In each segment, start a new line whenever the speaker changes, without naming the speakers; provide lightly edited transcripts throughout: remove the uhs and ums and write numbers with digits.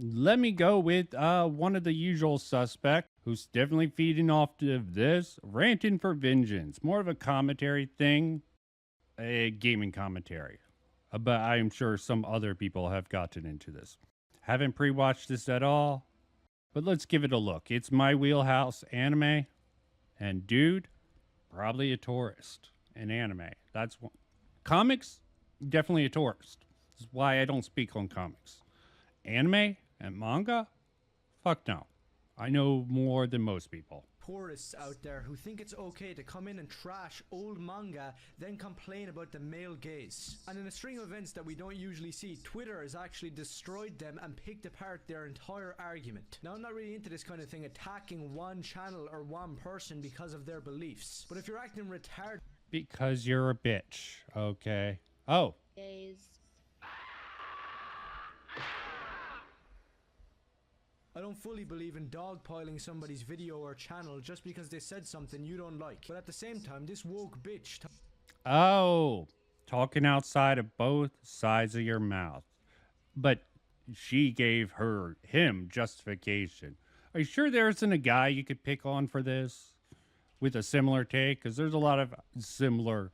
let me go with one of the usual suspects who's definitely feeding off of this, ranting for vengeance. More of a commentary thing, a gaming commentary. But I'm sure some other people have gotten into this. Haven't pre-watched this at all, but let's give it a look. It's my wheelhouse anime, and dude, probably a tourist in anime. That's one. Comics, definitely a tourist. This is why I don't speak on comics. Anime and manga, fuck no. I know more than most people.
Tourists out there who think it's okay to come in and trash old manga, then complain about the male gaze. And in a string of events that we don't usually see, Twitter has actually destroyed them and picked apart their entire argument. Now, I'm not really into this kind of thing, attacking one channel or one person because of their beliefs. But if you're acting retarded...
Because you're a bitch, okay? Oh.
Gaze.
I don't fully believe in dogpiling somebody's video or channel just because they said something you don't like. But at the same time, this woke bitch...
Oh, talking outside of both sides of your mouth. But she gave him justification. Are you sure there isn't a guy you could pick on for this with a similar take? Because there's a lot of similar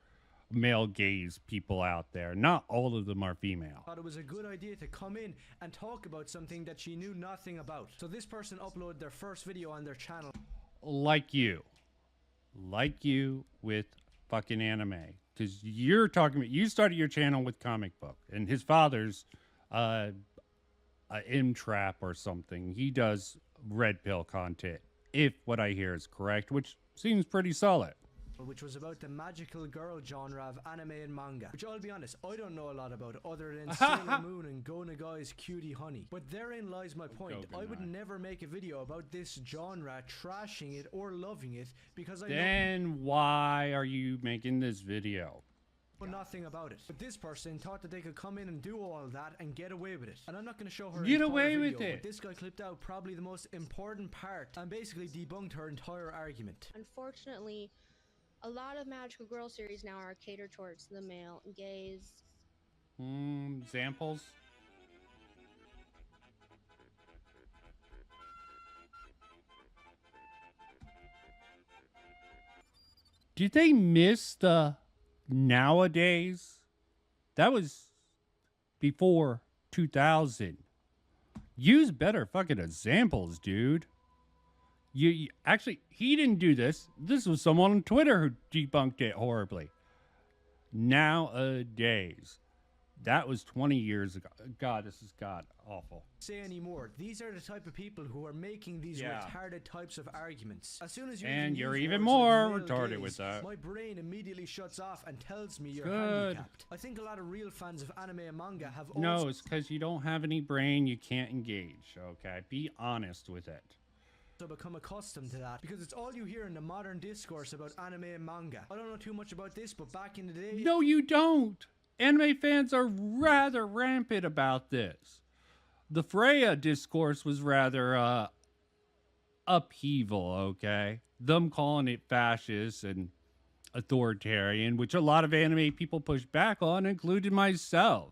male gaze people out there. Not all of them are female.
Thought it was a good idea to come in and talk about something that she knew nothing about. So this person uploaded their first video on their channel.
Like you with fucking anime. Because you're talking about, you started your channel with comic book, and his father's M-Trap or something. He does red pill content, if what I hear is correct, which seems pretty solid.
Which was about the magical girl genre of anime and manga, which I'll be honest, I don't know a lot about other than Sailor Moon and Go Nagai's Cutie Honey. But therein lies my point. I would never make a video about this genre, trashing it or loving it, because I
Then why are you making this video?
know nothing about it. But this person thought that they could come in and do all that and get away with it. And I'm not going to show her
Get
entire
away
video,
with it.
but this guy clipped out probably the most important part and basically debunked her entire argument.
Unfortunately, a lot of magical girl series now are catered towards the male gaze.
Examples? Did they miss the nowadays? That was before 2000. Use better fucking examples, dude. You actually, he didn't do this. This was someone on Twitter who debunked it horribly. Nowadays. That was 20 years ago. God, this is god awful.
Say anymore. These are the type of people who are making these retarded types of arguments. As soon as you
and you're even
words
more
like
retarded
gaze,
with that.
my brain immediately shuts off and tells me you're
Good.
handicapped. I think a lot of real fans of anime and manga have
No, it's because you don't have any brain. You can't engage. Okay, be honest with it.
also become accustomed to that because it's all you hear in the modern discourse about anime and manga. I don't know too much about this, but back in the day...
No, you don't. Anime fans are rather rampant about this. The Freya discourse was rather upheaval, okay? Them calling it fascist and authoritarian, which a lot of anime people push back on, including myself.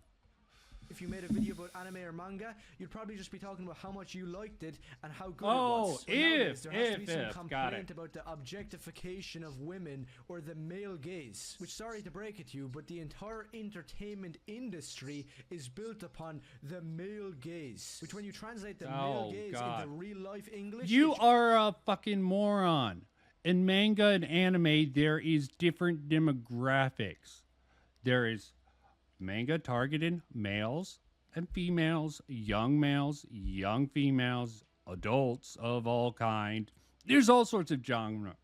If you made a video about anime or manga, you'd probably just be talking about how much you liked it and how good it
Oh,
was. But nowadays, there has to be some
got
complaint
it.
about the objectification of women or the male gaze. Which, sorry to break it to you, but the entire entertainment industry is built upon the male gaze. Which, when you translate the male gaze into real life English,
You are a fucking moron. In manga and anime, there is different demographics. There is manga targeted males and females, young females, adults of all kind. There's all sorts of genre.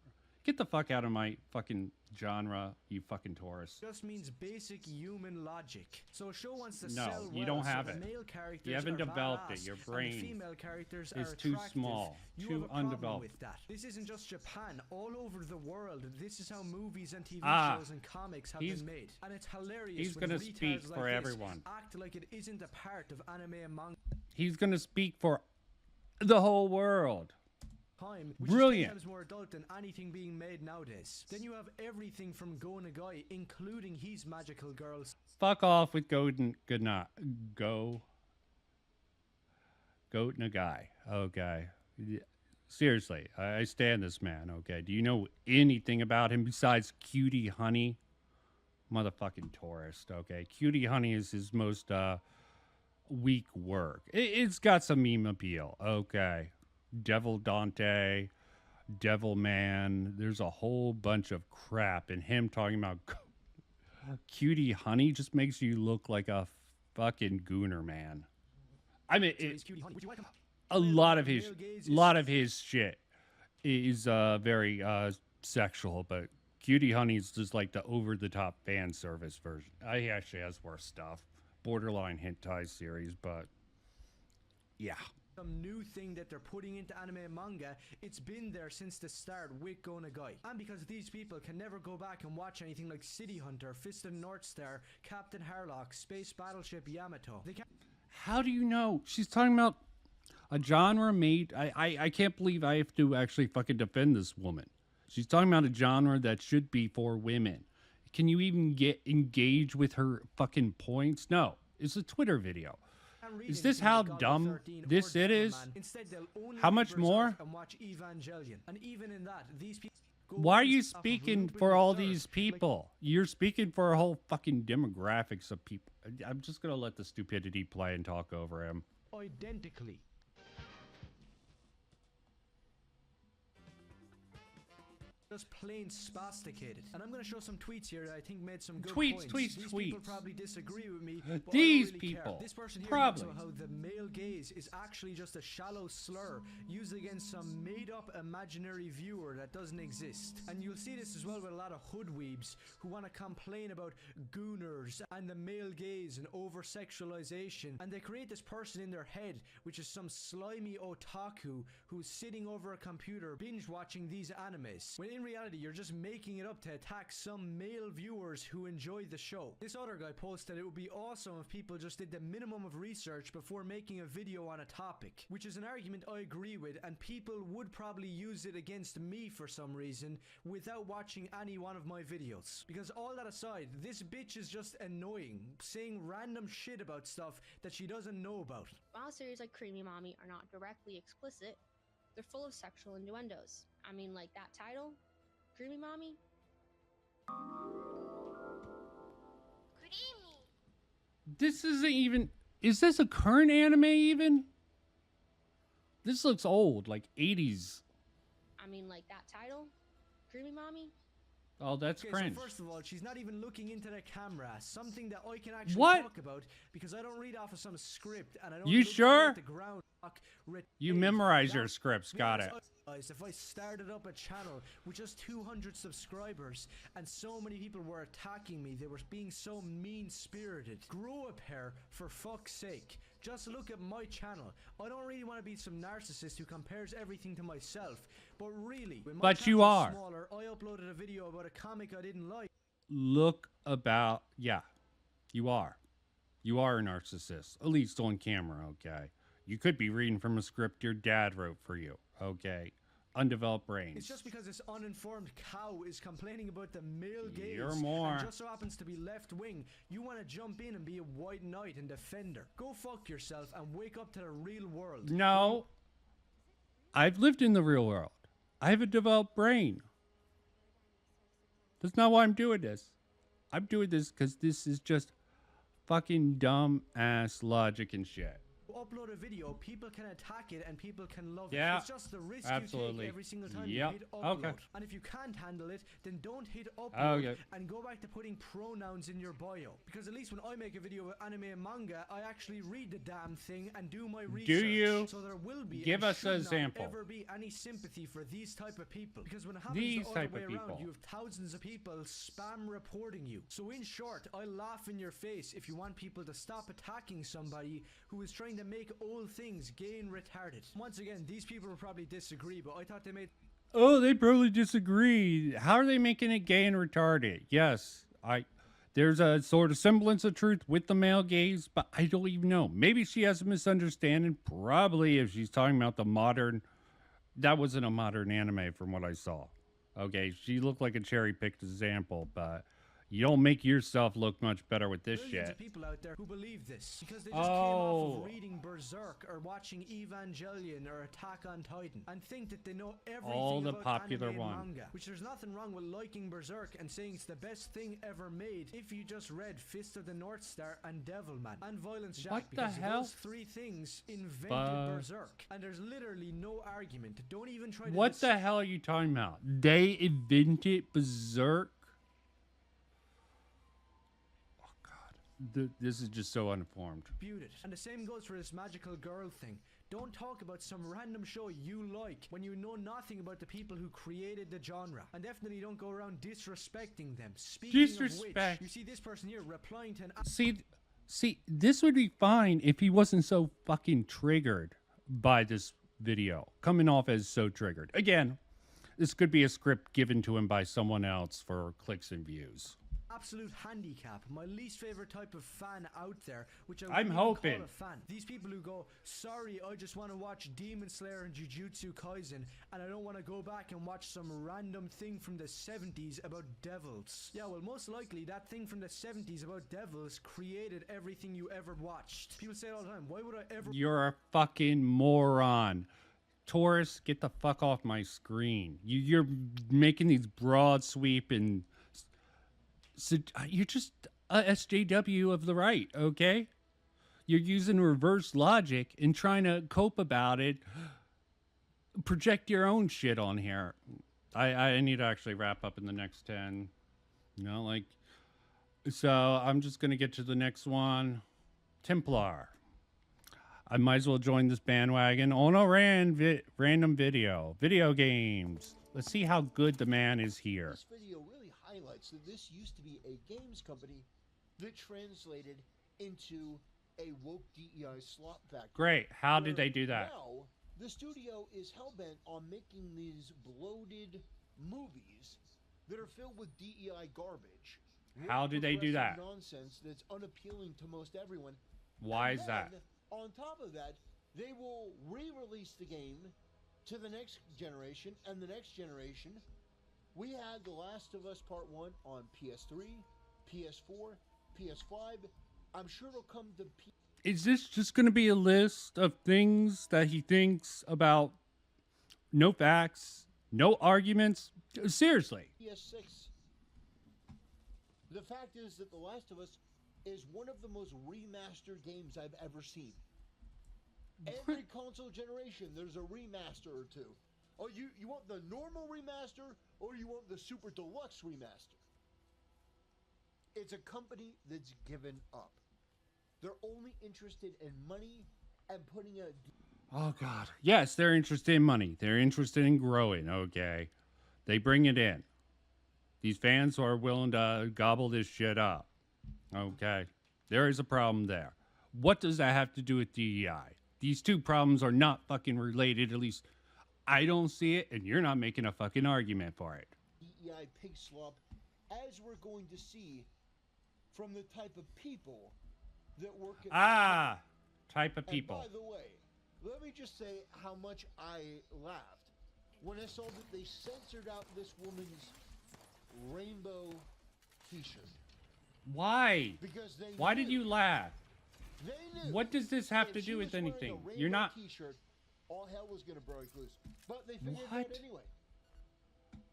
Get the fuck out of my fucking genre, you fucking tourist.
just means basic human logic. So a show wants to
No,
sell well,
you don't have
so the
it.
male characters
You haven't
are
developed it.
badass
Your
and the
brain
female characters
is
are
too
attractive.
small,
You
too
have a problem
undeveloped.
with that. This isn't just Japan. All over the world, this is how movies and TV shows and comics have been made. And it's hilarious
He's
when
gonna
retards
speak
like
for
this
everyone.
act like it isn't a part of anime and manga.
He's going to speak for the whole world.
Which
Brilliant.
is 10 times more adult than anything being made nowadays. Then you have everything from Go Nagai, including his magical girls.
Fuck off with Go Goat Nagai. Okay. Seriously, I stand this man. Okay. Do you know anything about him besides Cutie Honey? Motherfucking tourist. Okay. Cutie Honey is his most weak work. It's got some meme appeal. Okay. Devil Dante, Devil Man. There's a whole bunch of crap, and him talking about Cutie Honey just makes you look like a fucking gooner, man. I mean, a lot of his shit is very sexual, but Cutie Honey is just like the over the top fan service version. He actually has worse stuff, borderline hentai series, but yeah.
Some new thing that they're putting into anime and manga, it's been there since the start with Go Nagai. And because these people can never go back and watch anything like City Hunter, Fist of the North Star, Captain Harlock, Space Battleship Yamato. They can't.
How do you know? She's talking about a genre made. I can't believe I have to actually fucking defend this woman. She's talking about a genre that should be for women. Can you even engage with her fucking points? No. It's a Twitter video. Is this how dumb this it is? How much more?
And watch Evangelion. And even in that, these people.
Why are you speaking for all these people? You're speaking for a whole fucking demographics of people. I'm just going to let the stupidity play and talk over him.
Identically. Just plain spasticated. And I'm going to show some tweets here that I think made some good points. These people probably disagree with me, but
these
I don't really
people
care. This person here
probably
talks about how the male gaze is actually just a shallow slur used against some made-up imaginary viewer that doesn't exist. And you'll see this as well with a lot of hoodweebs who want to complain about gooners and the male gaze and over-sexualization. And they create this person in their head, which is some slimy otaku who's sitting over a computer binge-watching these animes. When in reality, you're just making it up to attack some male viewers who enjoy the show. This other guy posted it would be awesome if people just did the minimum of research before making a video on a topic, which is an argument I agree with, and people would probably use it against me for some reason without watching any one of my videos. Because all that aside, this bitch is just annoying, saying random shit about stuff that she doesn't know about.
While series like Creamy Mommy are not directly explicit, they're full of sexual innuendos. I mean, like that title, Creamy Mommy.
Creamy.
This isn't even. Is this a current anime even? This looks old, like 80s.
I mean, like that title, Creamy Mommy.
Oh, that's cringe.
So first of all, she's not even looking into the camera, something that I can actually talk about because I don't read off of some script and I don't.
You sure?
The ground.
You memorize your scripts. Got it.
If I started up a channel with just 200 subscribers and so many people were attacking me, they were being so mean-spirited. Grow a pair, for fuck's sake. Just look at my channel. I don't really want to be some narcissist who compares everything to myself, but really, when my
But you
channel was
are.
smaller, I uploaded a video about a comic I didn't like.
Look about. Yeah, you are. You are a narcissist, at least on camera, okay? You could be reading from a script your dad wrote for you, okay? Undeveloped brains.
It's just because this uninformed cow is complaining about the male gaze.
You're more.
And just so happens to be left wing. You want to jump in and be a white knight and defender. Go fuck yourself and wake up to the real world.
No. I've lived in the real world. I have a developed brain. That's not why I'm doing this. I'm doing this because this is just fucking dumb ass logic and shit.
Upload a video, people can attack it and people can love it.
Yeah,
It's just the risk
absolutely.
you take every single time
Yep.
you hit upload.
Okay.
And if you can't handle it, then don't hit upload
Okay.
and go back to putting pronouns in your bio. Because at least when I make a video with anime and manga, I actually read the damn thing and do my research.
you?
So there will be
Give
and
us
should
an
not
example.
ever be any sympathy for these type of people. Because when it happens
These
the other
type
way
of
around,
people.
you have thousands of people spam reporting you. So in short, I laugh in your face if you want people to stop attacking somebody who is trying to make old things gay and retarded. Once again, these people will probably disagree, but I thought they made.
Oh, they probably disagree. How are they making it gay and retarded? Yes, there's a sort of semblance of truth with the male gaze, but I don't even know. Maybe she has a misunderstanding. Probably if she's talking about the modern. That wasn't a modern anime from what I saw. Okay, she looked like a cherry-picked example, but You don't make yourself look much better with this
Millions
shit.
of people out there who believe this because they just came
Oh.
off of reading Berserk or watching Evangelion or Attack on Titan and think that they know everything
All the
about
popular
anime and
one.
manga. Which there's nothing wrong with liking Berserk and saying it's the best thing ever made if you just read Fist of the North Star and Devilman and Violence Jack,
What the
because
hell?
those three things invented
Fuck.
Berserk, and there's literally no argument. Don't even try to
What the hell are you talking about? They invented Berserk? Oh, God. This is just so uninformed.
dispute it. And the same goes for this magical girl thing. Don't talk about some random show you like when you know nothing about the people who created the genre. And definitely don't go around disrespecting them. Speaking of which,
Disrespect.
you see this person here replying to an
See, this would be fine if he wasn't so fucking triggered by this video. Coming off as so triggered. Again, this could be a script given to him by someone else for clicks and views.
absolute handicap, my least favorite type of fan out there, which I
I'm
wouldn't even
hoping.
call a fan. These people who go, sorry, I just want to watch Demon Slayer and Jujutsu Kaisen, and I don't want to go back and watch some random thing from the 70s about devils. Yeah, well, most likely that thing from the 70s about devils created everything you ever watched. People say it all the time, why would I ever
You're a fucking moron. Taurus, get the fuck off my screen. You're making these broad sweep and you're just a SJW of the right, okay? You're using reverse logic and trying to cope about it. Project your own shit on here. I need to actually wrap up in the next 10. You know, like, so I'm just going to get to the next one. Templar. I might as well join this bandwagon on a random video. Video games. Let's see how good the man is here.
This video really highlights that this used to be a games company that translated into a woke DEI slop factory.
Great. How did
where
they do that?
Now, the studio is hellbent on making these bloated movies that are filled with DEI garbage.
How
Woke
did they do
progressive
that?
Nonsense that's unappealing to most everyone.
Why
And
is that?
then, on top of that, they will re-release the game to the next generation and the next generation. We had The Last of Us Part 1 on PS3, PS4, PS5. I'm sure it'll come to
Is this just going to be a list of things that he thinks about? No facts, no arguments? Seriously.
PS6. The fact is that The Last of Us is one of the most remastered games I've ever seen. Every console generation, there's a remaster or two. Oh, you want the normal remaster or you want the super deluxe remaster? It's a company that's given up. They're only interested in money and putting a...
Oh, God. Yes, they're interested in money. They're interested in growing, okay? They bring it in. These fans are willing to gobble this shit up, okay? There is a problem there. What does that have to do with DEI? These two problems are not fucking related, at least I don't see it, and you're not making a fucking argument for it.
DEI pig slop, as we're going to see from the type of people that work at...
Ah, type of
And
people.
by the way, let me just say how much I laughed when I saw that they censored out this woman's rainbow t-shirt.
Why?
Because they
Why did
knew-
you laugh?
They knew
What does this have
if
to
she
do
was
with
wearing a
anything?
rainbow
You're not.
T-shirt, all hell was gonna break loose. But they figured it
What?
out anyway.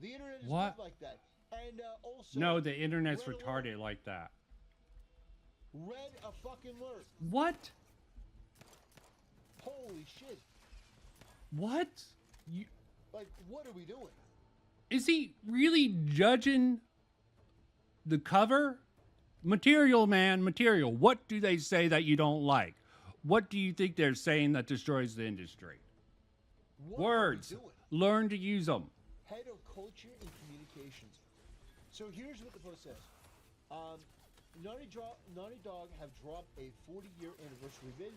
The internet is
What?
not like that. And also,
No, the internet's
Red
retarded like that.
Red a fucking alert.
What?
Holy shit!
What? You,
Like, what are we doing?
is he really judging the cover? Material, man, material. What do they say that you don't like? What do you think they're saying that destroys the industry?
What
Words.
Are we doing?
Learn to use them.
Head of Culture and Communications. So here's what the post says. Naughty Dog have dropped a 40-year anniversary vid.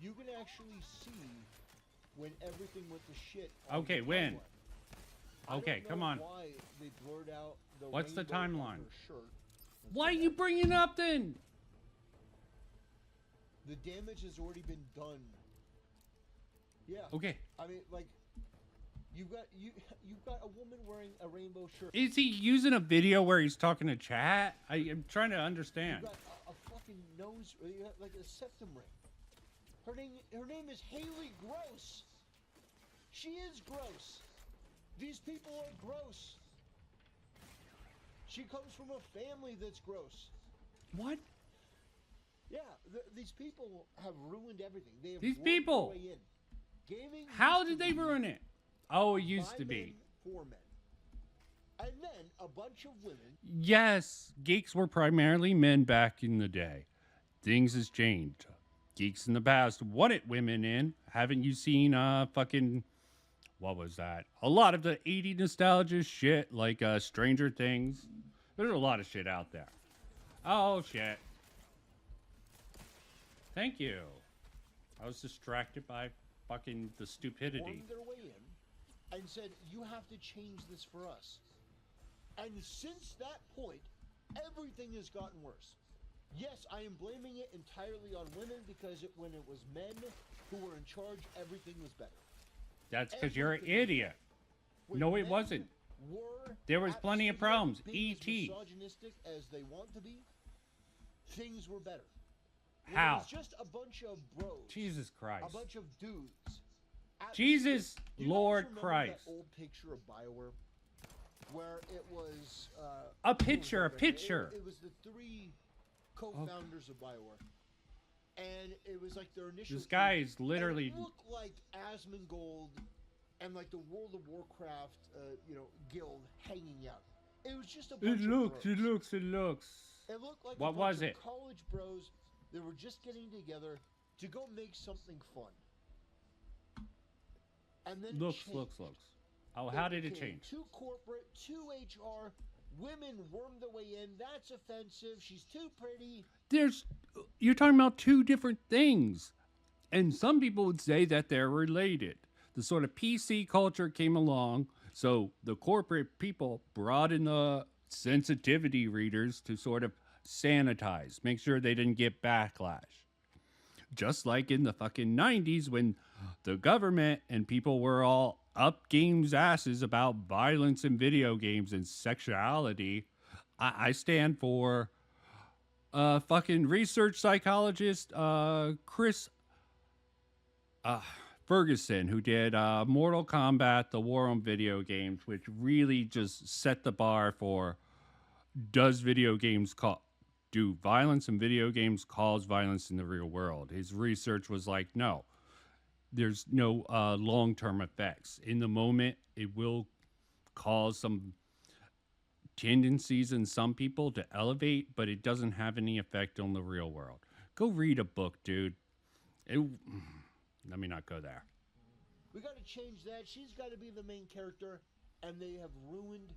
You can actually see when everything went to shit. on
Okay,
the
when?
timeline. I
Okay,
don't
come
know
on.
Why they blurred out the
What's the
rainbow on
timeline?
her shirt.
Why are you bringing it up then?
The damage has already been done. Yeah.
Okay.
I mean, like, You've got a woman wearing a rainbow shirt.
Is he using a video where he's talking to chat? I'm trying to understand.
You've got a fucking nose, you got like a septum ring. Her name is Haley Gross. She is gross. These people are gross. She comes from a family that's gross.
What?
Yeah, these people have ruined everything. They have
These
worked
people.
their way in. Gaming
How
used
did
to
they
be
ruin it? Oh, it used
by
to be.
men for men. And then a bunch of women.
Yes, geeks were primarily men back in the day. Things has changed. Geeks in the past wanted women in. Haven't you seen fucking, what was that? A lot of the 80s nostalgia shit, like Stranger Things. There's a lot of shit out there. Oh, shit. Thank you. I was distracted by fucking the stupidity.
Formed their way in and said, you have to change this for us. And since that point, everything has gotten worse. Yes, I am blaming it entirely on women because when it was men who were in charge, everything was better.
That's because you're an
Everything was
idiot.
When
No, it
men
wasn't.
were
There was plenty of
absolutely
problems.
being
E.T..
as misogynistic as they want to be, things were better. When
How?
It was just a bunch of bros.
Jesus Christ.
A bunch of dudes.
Jesus
Do you guys
Lord
remember
Christ.
That old picture of BioWare where it was
A
who was
picture, a
over there?
picture.
It was the three co-founders of BioWare, and it was like their initial.
This guy
team,
is literally.
and it looked like Asmongold and like the World of Warcraft, guild hanging out. It was just a bunch
It
of
looks,
bros.
it looks, it looks.
It looked like
What
a bunch
was
of
it?
college bros that were just getting together to go make something fun. And then
Looks,
it changed.
looks. Oh, how did it
became
change?
Too corporate, too HR. Women worm their way in. That's offensive. She's too pretty.
You're talking about two different things. And some people would say that they're related. The sort of PC culture came along, so the corporate people brought in the sensitivity readers to sort of sanitize, make sure they didn't get backlash. Just like in the fucking 90s when the government and people were all up games' asses about violence in video games and sexuality. I stand for fucking research psychologist Chris Ferguson, who did Mortal Kombat, The War on Video Games, which really just set the bar for do violence in video games cause violence in the real world? His research was like, no, there's no long-term effects. In the moment, it will cause some tendencies in some people to elevate, but it doesn't have any effect on the real world. Go read a book, dude. Let me not go there.
We got to change that. She's got to be the main character, and they have ruined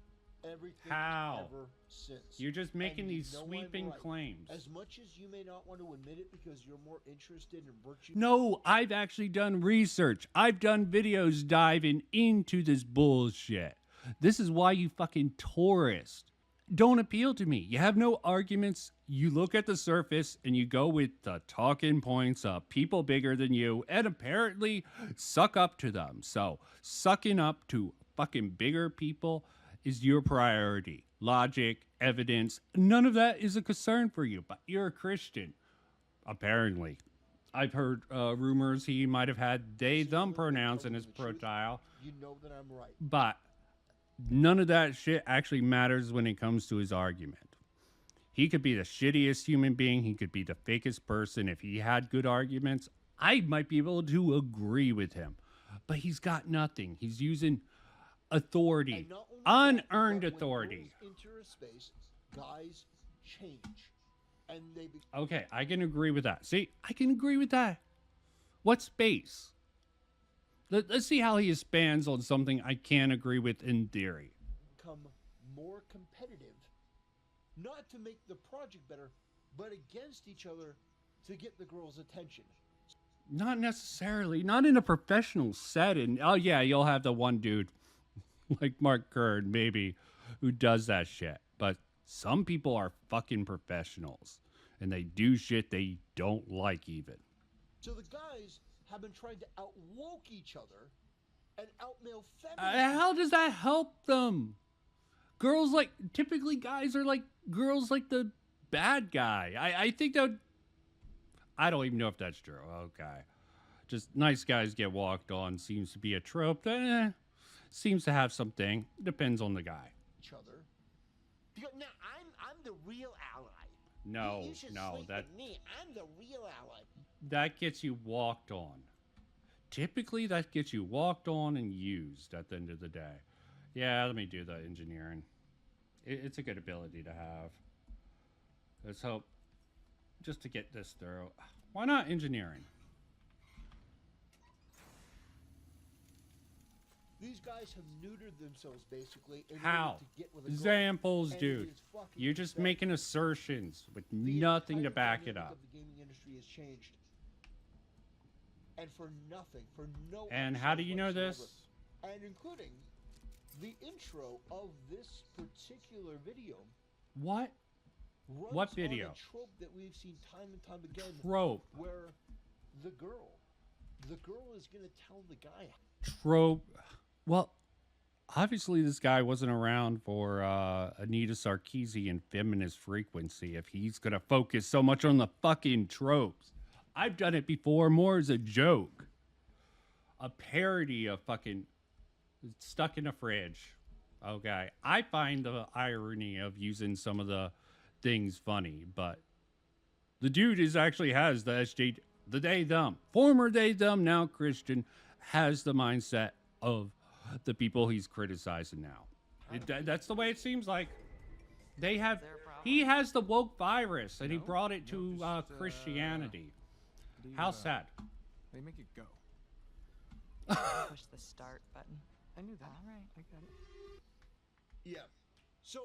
everything
How?
ever since.
You're just making
And
these
you know I'm
sweeping
right.
claims.
As much as you may not want to admit it because you're more interested in virtue.
No, I've actually done research. I've done videos diving into this bullshit. This is why you fucking tourists don't appeal to me. You have no arguments. You look at the surface and you go with the talking points of people bigger than you and apparently suck up to them. So sucking up to fucking bigger people is your priority. Logic, evidence, none of that is a concern for you, but you're a Christian. Apparently. I've heard rumors he might have had they, them pronouns in his profile,
You know that I'm right.
but none of that shit actually matters when it comes to his argument. He could be the shittiest human being. He could be the fakest person. If he had good arguments, I might be able to agree with him. But he's got nothing. He's using authority,
And not only that,
unearned
but when
authority.
girls enter a space, guys change. And they
Okay, I can agree with that. See, I can agree with that. What space? Let's see how he expands on something I can't agree with in theory.
become more competitive, not to make the project better, but against each other to get the girl's attention.
Not necessarily. Not in a professional setting. Oh, yeah, you'll have the one dude like Mark Kern, maybe, who does that shit. But some people are fucking professionals, and they do shit they don't like even.
So the guys have been trying to outwoke each other and outmale feminine.
How does that help them? Girls like typically guys are like girls like the bad guy. I think that I don't even know if that's true. Okay, just nice guys get walked on seems to be a trope. Seems to have something. Depends on the guy.
Each other. Because now I'm the real ally.
No,
You should
no,
sleep
that
with me. I'm the real ally.
that gets you walked on. Typically, that gets you walked on and used at the end of the day. Yeah, let me do the engineering. It's a good ability to have. Let's hope just to get this through. Why not engineering?
These guys have neutered themselves basically in
How?
order to get with a girl.
Examples,
And it
dude.
is fucking
You're just
pathetic.
making assertions with
The
nothing to
entire
back it
dynamic
up.
of the gaming industry has changed. And for nothing, for no
And how do
upside
you know
whatsoever.
this?
And including the intro of this particular video
What?
runs
What
on
video?
a trope that we've seen time and time again,
Trope.
where the girl is gonna tell the guy.
Trope. Well, obviously this guy wasn't around for Anita Sarkeesian feminist frequency if he's gonna focus so much on the fucking tropes. I've done it before, more as a joke. A parody of fucking stuck in a fridge. Okay. I find the irony of using some of the things funny, but the dude actually has the SJ, the they them, former they them, now Christian, has the mindset of the people he's criticizing now. That's the way it seems like. They have, he has the woke virus and he brought it to Christianity. How sad.
They make it go.
Push the start button.
I knew that.
All right.
I got it.
Yeah. So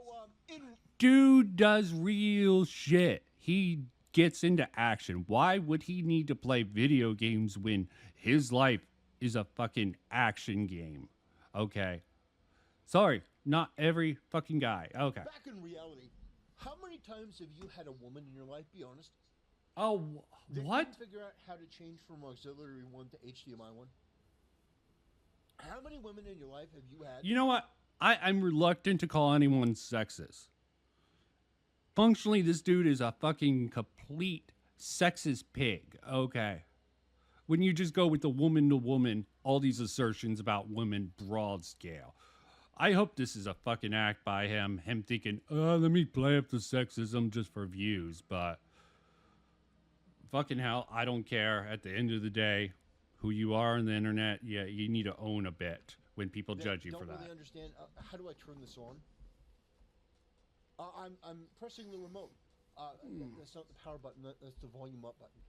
in
Dude does real shit. He gets into action. Why would he need to play video games when his life is a fucking action game? Okay. Sorry, not every fucking guy. Okay.
back in reality, how many times have you had a woman in your life? Be honest.
Oh,
That
what?
couldn't figure out how to change from auxiliary 1 to HDMI 1? How many women in your life have you had?
You know what? I'm reluctant to call anyone sexist. Functionally, this dude is a fucking complete sexist pig. Okay. When you just go with the woman to woman, all these assertions about women broad scale. I hope this is a fucking act by him thinking, let me play up the sexism just for views, but fucking hell, I don't care. At the end of the day, who you are on the internet, yeah, you need to own a bit when people
That
judge you
don't
for that.
really understand. How do I turn this on? I'm pressing the remote. That's not the power button. That's the volume up button.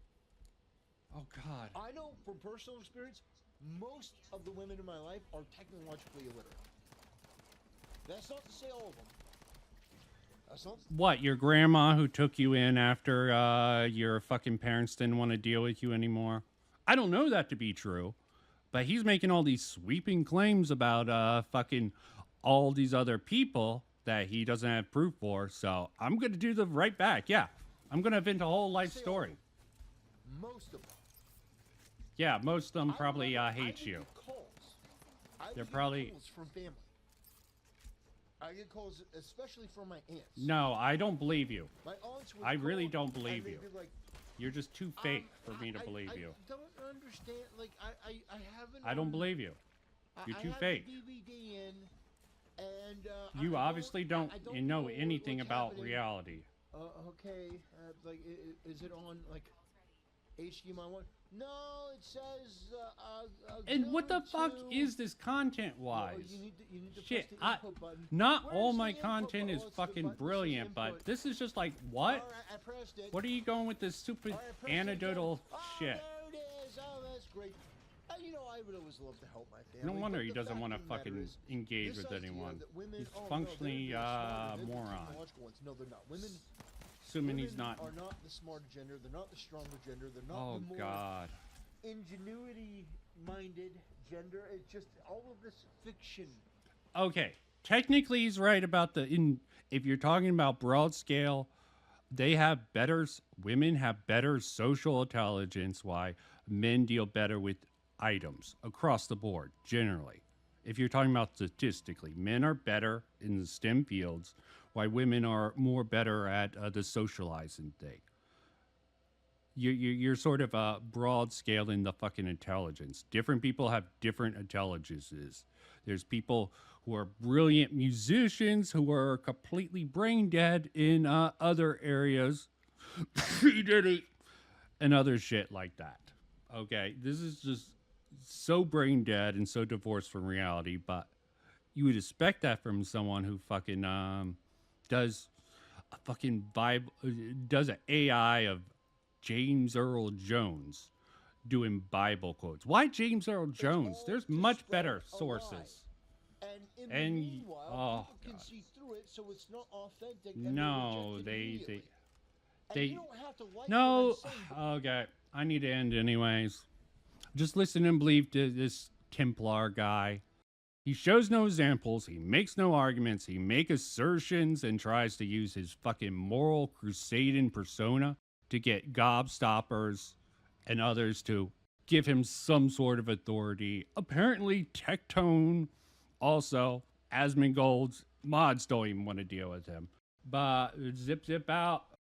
Oh God.
I know from personal experience, most of the women in my life are technologically illiterate. That's not to say all of them. That's not.
What, your grandma who took you in after your fucking parents didn't want to deal with you anymore? I don't know that to be true, but he's making all these sweeping claims about fucking all these other people that he doesn't have proof for. So I'm gonna do the right back. Yeah, I'm gonna invent a whole life
Say all
story.
of them. Most of them.
Yeah, most of them
I
probably
remember I
hate
would
you.
get calls. I would
They're
get
probably-
calls from family. I get calls, especially from my aunts.
No, I don't believe you.
My aunts would
I really
call,
don't believe
and
you.
they'd be like,
You're just too fake for me to believe
I
you.
don't understand. Like, I haven't.
I don't believe you. You're too
I have
fake.
The DVD in, and
You
I
obviously don't,
I
know anything
what's
about
happening.
reality.
Okay, like, is it on like HDMI 1? No, it says.
And what the fuck
auxiliary
is this content
Well,
wise?
you need to
Shit,
press the input button.
not
Where's
all
the
my
input
content
button?
is
Oh, it's the
fucking
button that says
brilliant, but
input.
this is just like, what?
All right, I pressed it.
What are you going with this stupid
All right, I pressed it
anecdotal
again. Oh,
shit?
there it is. Oh, that's great. You know, I would always love to help my family.
No wonder
but
he
the
doesn't
fact
want to
of the matter
fucking
is,
engage
this
with
idea
anyone.
that women-
He's
oh, no,
functionally
they're smarter, they're the
moron.
technological ones. No, they're not. Women.
Assuming he's
women
not.
are not the smarter gender. They're not the stronger gender. They're not
Oh
the more
God.
ingenuity-minded gender. It's just all of this fiction.
Okay, technically he's right about if you're talking about broad scale, they have better women have better social intelligence. Why men deal better with items across the board, generally. If you're talking about statistically, men are better in the STEM fields, while women are more better at the socializing thing. You're sort of broad scaling the fucking intelligence. Different people have different intelligences. There's people who are brilliant musicians who are completely brain dead in other areas. And other shit like that. Okay, this is just so brain dead and so divorced from reality, but you would expect that from someone who fucking does a fucking Bible, does an AI of James Earl Jones doing Bible quotes. Why James Earl Jones? There's much better sources.
And in the
And
meanwhile, people can
God.
see through it, so it's not authentic. And
No,
they reject it
they
immediately. And you don't have to like
no.
what I'm saying,
Okay, I need to end anyways. Just listen and believe to this Templar guy. He shows no examples. He makes no arguments. He makes assertions and tries to use his fucking moral crusading persona to get gobstoppers and others to give him some sort of authority. Apparently, Tectone, also, Asmongold's mods don't even want to deal with him. But zip out.